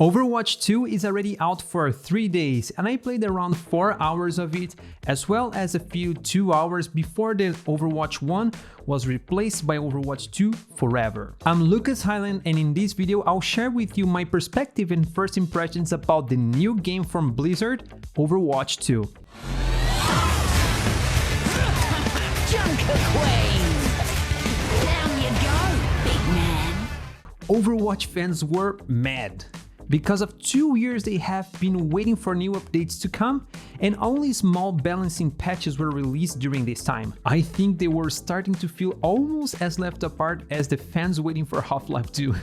Overwatch 2 is already out for 3 days and I played around 4 hours of it, as well as a few 2 hours before the Overwatch 1 was replaced by Overwatch 2 forever. I'm Lucas Highland, and in this video I'll share with you my perspective and first impressions about the new game from Blizzard, Overwatch 2. Down you go, big man. Overwatch fans were mad. Because of 2 years they have been waiting for new updates to come, and only small balancing patches were released during this time. I think they were starting to feel almost as left apart as the fans waiting for Half-Life 2.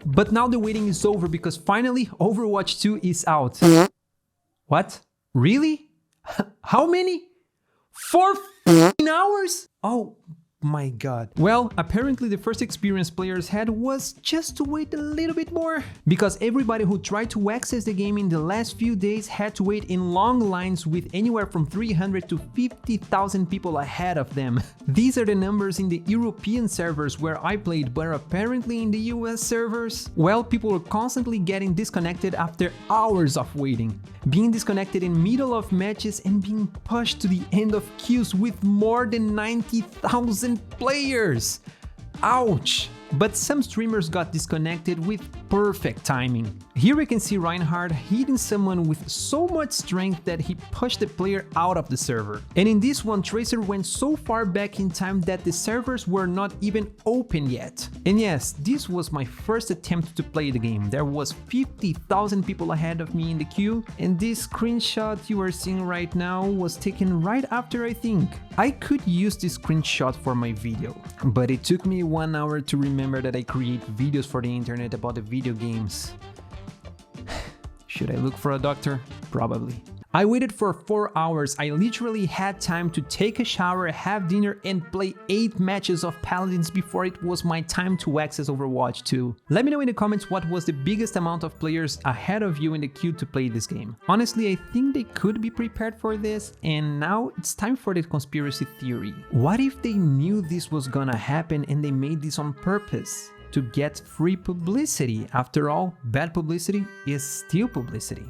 But now the waiting is over because finally Overwatch 2 is out. What? Really? How many? 4 hours? Oh my god. Well, apparently the first experience players had was just to wait a little bit more, because everybody who tried to access the game in the last few days had to wait in long lines with anywhere from 300 to 50,000 people ahead of them. These are the numbers in the European servers where I played, but apparently in the US servers, well, people were constantly getting disconnected after hours of waiting, being disconnected in middle of matches and being pushed to the end of queues with more than 90,000 players. Ouch! But some streamers got disconnected with perfect timing. Here we can see Reinhardt hitting someone with so much strength that he pushed the player out of the server. And in this one, Tracer went so far back in time that the servers were not even open yet. And yes, this was my first attempt to play the game. There was 50,000 people ahead of me in the queue, and this screenshot you are seeing right now was taken right after I think. I could use this screenshot for my video, but it took me 1 hour to remember that I create videos for the internet about the video games. Should I look for a doctor? Probably. I waited for 4 hours. I literally had time to take a shower, have dinner, and play 8 matches of Paladins before it was my time to access Overwatch 2. Let me know in the comments what was the biggest amount of players ahead of you in the queue to play this game. Honestly, I think they could be prepared for this, and now it's time for the conspiracy theory. What if they knew this was gonna happen and they made this on purpose? To get free publicity. After all, bad publicity is still publicity.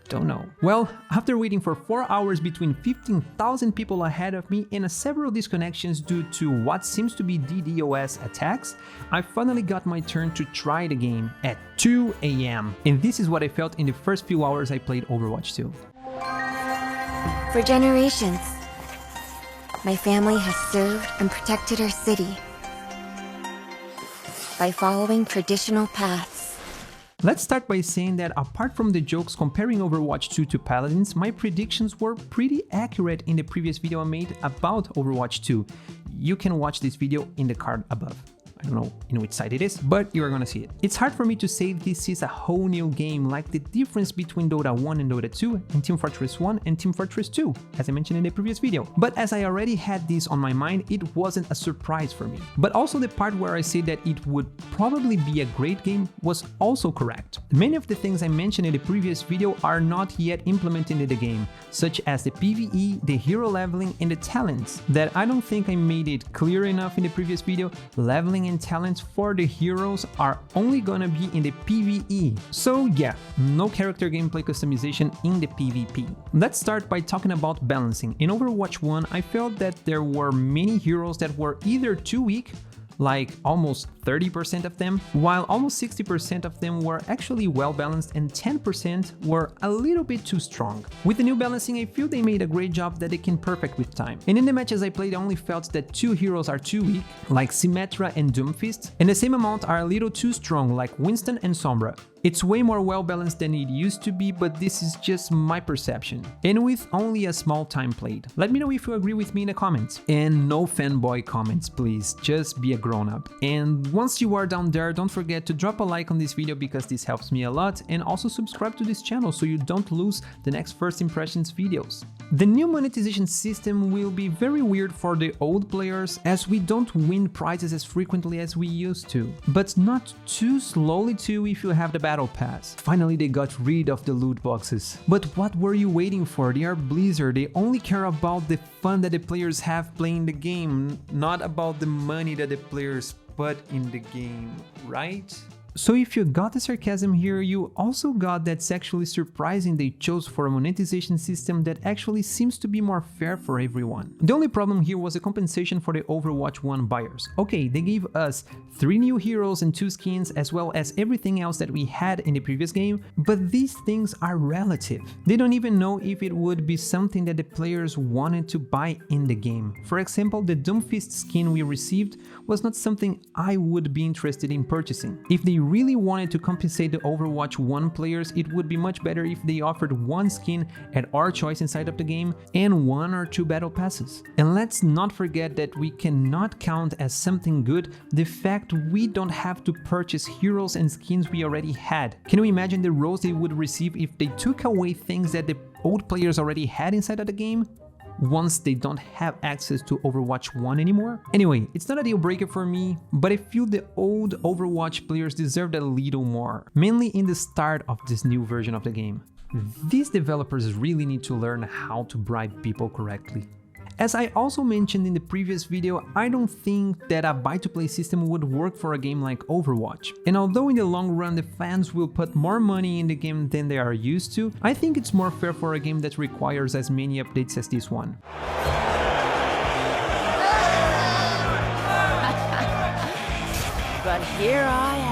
Don't know. Well, after waiting for 4 hours between 15,000 people ahead of me and several disconnections due to what seems to be DDoS attacks, I finally got my turn to try the game at 2 AM. And this is what I felt in the first few hours I played Overwatch 2. For generations, my family has served and protected our city by following traditional paths. Let's start by saying that apart from the jokes comparing Overwatch 2 to Paladins, my predictions were pretty accurate in the previous video I made about Overwatch 2. You can watch this video in the card above. I don't know in which side it is, but you are gonna see it. It's hard for me to say this is a whole new game, like the difference between Dota 1 and Dota 2 and Team Fortress 1 and Team Fortress 2, as I mentioned in the previous video. But as I already had this on my mind, it wasn't a surprise for me. But also the part where I say that it would probably be a great game was also correct. Many of the things I mentioned in the previous video are not yet implemented in the game, such as the PvE, the hero leveling, and the talents, that I don't think I made it clear enough in the previous video. Leveling and talents for the heroes are only gonna be in the PvE. So yeah, no character gameplay customization in the PvP. Let's start by talking about balancing. In Overwatch 1, I felt that there were many heroes that were either too weak, like almost 30% of them, while almost 60% of them were actually well balanced and 10% were a little bit too strong. With the new balancing, I feel they made a great job that they can perfect with time. And in the matches I played, I only felt that 2 heroes are too weak, like Symmetra and Doomfist, and the same amount are a little too strong, like Winston and Sombra. It's way more well balanced than it used to be, but this is just my perception, and with only a small time played. Let me know if you agree with me in the comments. And no fanboy comments, please, just be a grown-up. And once you are down there, don't forget to drop a like on this video because this helps me a lot, and also subscribe to this channel so you don't lose the next first impressions videos. The new monetization system will be very weird for the old players, as we don't win prizes as frequently as we used to, but not too slowly too if you have the Battle Pass. Finally, they got rid of the loot boxes. But what were you waiting for? They are Blizzard. They only care about the fun that the players have playing the game, not about the money that the players put in the game, right? So if you got the sarcasm here, you also got that's actually surprising they chose for a monetization system that actually seems to be more fair for everyone. The only problem here was the compensation for the Overwatch 1 buyers. Okay, they gave us 3 new heroes and 2 skins as well as everything else that we had in the previous game, but these things are relative. They don't even know if it would be something that the players wanted to buy in the game. For example, the Doomfist skin we received was not something I would be interested in purchasing. If they really wanted to compensate the Overwatch 1 players, it would be much better if they offered 1 skin at our choice inside of the game and 1 or 2 battle passes. And let's not forget that we cannot count as something good the fact we don't have to purchase heroes and skins we already had. Can you imagine the roles they would receive if they took away things that the old players already had inside of the game? Once they don't have access to Overwatch 1 anymore? Anyway, it's not a deal breaker for me, but I feel the old Overwatch players deserved a little more, mainly in the start of this new version of the game. These developers really need to learn how to bribe people correctly. As I also mentioned in the previous video, I don't think that a buy-to-play system would work for a game like Overwatch. And although in the long run the fans will put more money in the game than they are used to, I think it's more fair for a game that requires as many updates as this one. But here I am.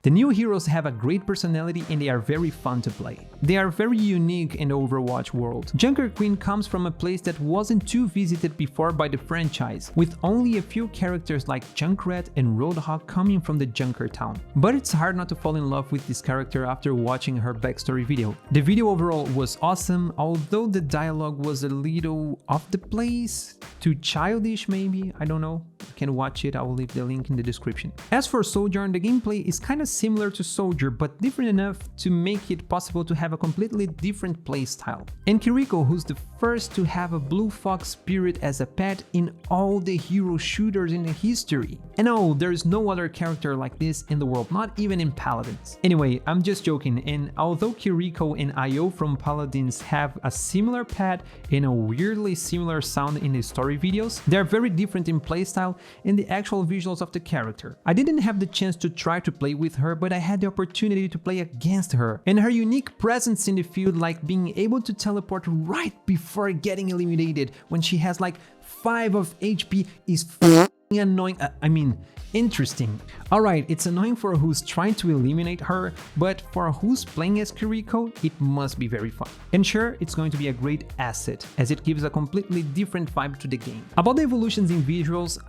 The new heroes have a great personality and they are very fun to play. They are very unique in the Overwatch world. Junker Queen comes from a place that wasn't too visited before by the franchise, with only a few characters like Junkrat and Roadhog coming from the Junker town. But it's hard not to fall in love with this character after watching her backstory video. The video overall was awesome, although the dialogue was a little off the place, too childish maybe, I don't know. You can watch it, I will leave the link in the description. As for Sojourn, the gameplay is kind of similar to Soldier, but different enough to make it possible to have a completely different playstyle. And Kiriko, who's the first to have a blue fox spirit as a pet in all the hero shooters in the history. And no, there's no other character like this in the world, not even in Paladins. Anyway, I'm just joking, and although Kiriko and Io from Paladins have a similar pet and a weirdly similar sound in the story videos, they're very different in playstyle and the actual visuals of the character. I didn't have the chance to try to play with her, but I had the opportunity to play against her, and her unique presence in the field, like being able to teleport right before getting eliminated when she has like 5 of HP, is annoying. Interesting. Alright, it's annoying for who's trying to eliminate her, but for who's playing as Kiriko, it must be very fun. And sure, it's going to be a great asset, as it gives a completely different vibe to the game. About the evolutions in visuals,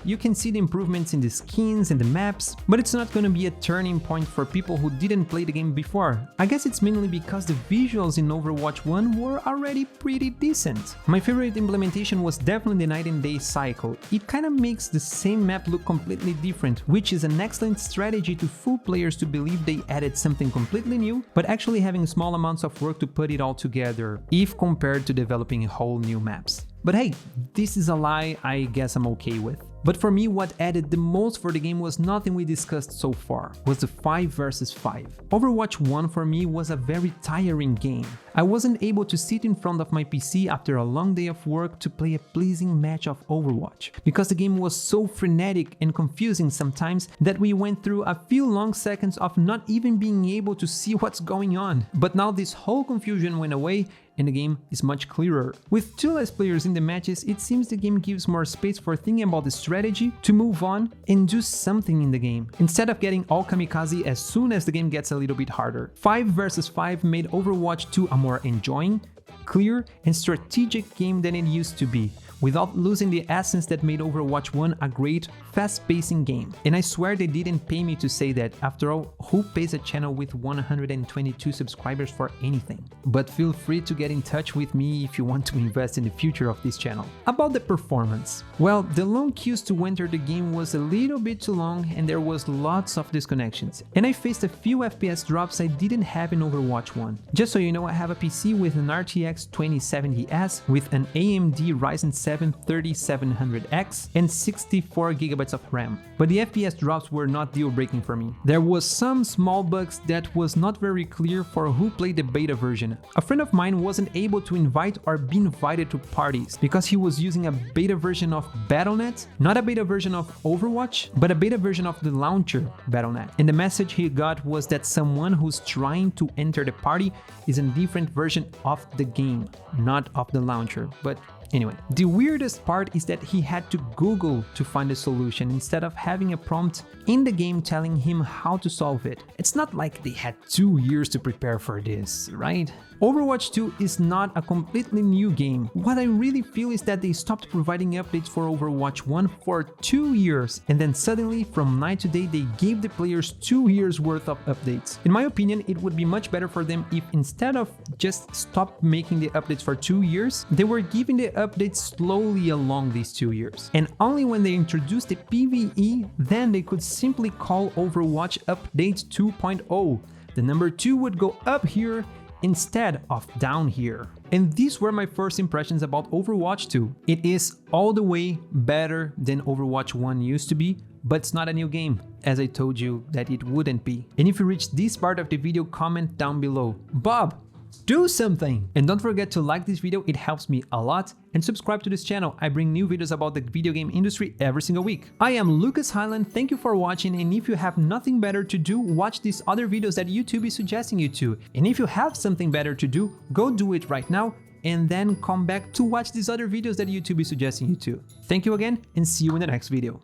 you can see the improvements in the skins and the maps, but it's not going to be a turning point for people who didn't play the game before. I guess it's mainly because the visuals in Overwatch 1 were already pretty decent. My favorite implementation was definitely the night and day cycle. It kind of makes the same map look completely different, which is an excellent strategy to fool players to believe they added something completely new, but actually having small amounts of work to put it all together, if compared to developing whole new maps. But hey, this is a lie I guess I'm okay with. But for me, what added the most for the game was nothing we discussed so far, was the 5 versus 5. Overwatch 1 for me was a very tiring game. I wasn't able to sit in front of my PC after a long day of work to play a pleasing match of Overwatch, because the game was so frenetic and confusing sometimes that we went through a few long seconds of not even being able to see what's going on. But now this whole confusion went away and the game is much clearer. With 2 less players in the matches, it seems the game gives more space for thinking about the strategy, to move on and do something in the game, instead of getting all kamikaze as soon as the game gets a little bit harder. 5 versus 5 made Overwatch 2 a more enjoying, clear and strategic game than it used to be, without losing the essence that made Overwatch 1 a great, fast-pacing game. And I swear they didn't pay me to say that. After all, who pays a channel with 122 subscribers for anything? But feel free to get in touch with me if you want to invest in the future of this channel. About the performance. Well, the long queues to enter the game was a little bit too long and there was lots of disconnections. And I faced a few FPS drops I didn't have in Overwatch 1. Just so you know, I have a PC with an RTX 2070S with an AMD Ryzen 3700X and 64GB of RAM. But the FPS drops were not deal-breaking for me. There was some small bugs that was not very clear for who played the beta version. A friend of mine wasn't able to invite or be invited to parties because he was using a beta version of Battle.net, not a beta version of Overwatch, but a beta version of the launcher Battle.net. And the message he got was that someone who's trying to enter the party is a different version of the game, not of the launcher. But anyway, the weirdest part is that he had to Google to find a solution instead of having a prompt in the game telling him how to solve it. It's not like they had 2 years to prepare for this, right? Overwatch 2 is not a completely new game. What I really feel is that they stopped providing updates for Overwatch 1 for 2 years, and then suddenly from night to day they gave the players 2 years worth of updates. In my opinion, it would be much better for them if instead of just stop making the updates for 2 years, they were giving the updates slowly along these 2 years. And only when they introduced the PvE, then they could simply call Overwatch Update 2.0. The number 2 would go up here instead of down here. And these were my first impressions about Overwatch 2. It is all the way better than Overwatch 1 used to be, but it's not a new game, as I told you that it wouldn't be. And if you reached this part of the video, comment down below, Bob, do something! And don't forget to like this video, it helps me a lot, and subscribe to this channel. I bring new videos about the video game industry every single week. I am Lucas Highland, thank you for watching, and if you have nothing better to do, watch these other videos that YouTube is suggesting you to. And if you have something better to do, go do it right now, and then come back to watch these other videos that YouTube is suggesting you to. Thank you again, and see you in the next video.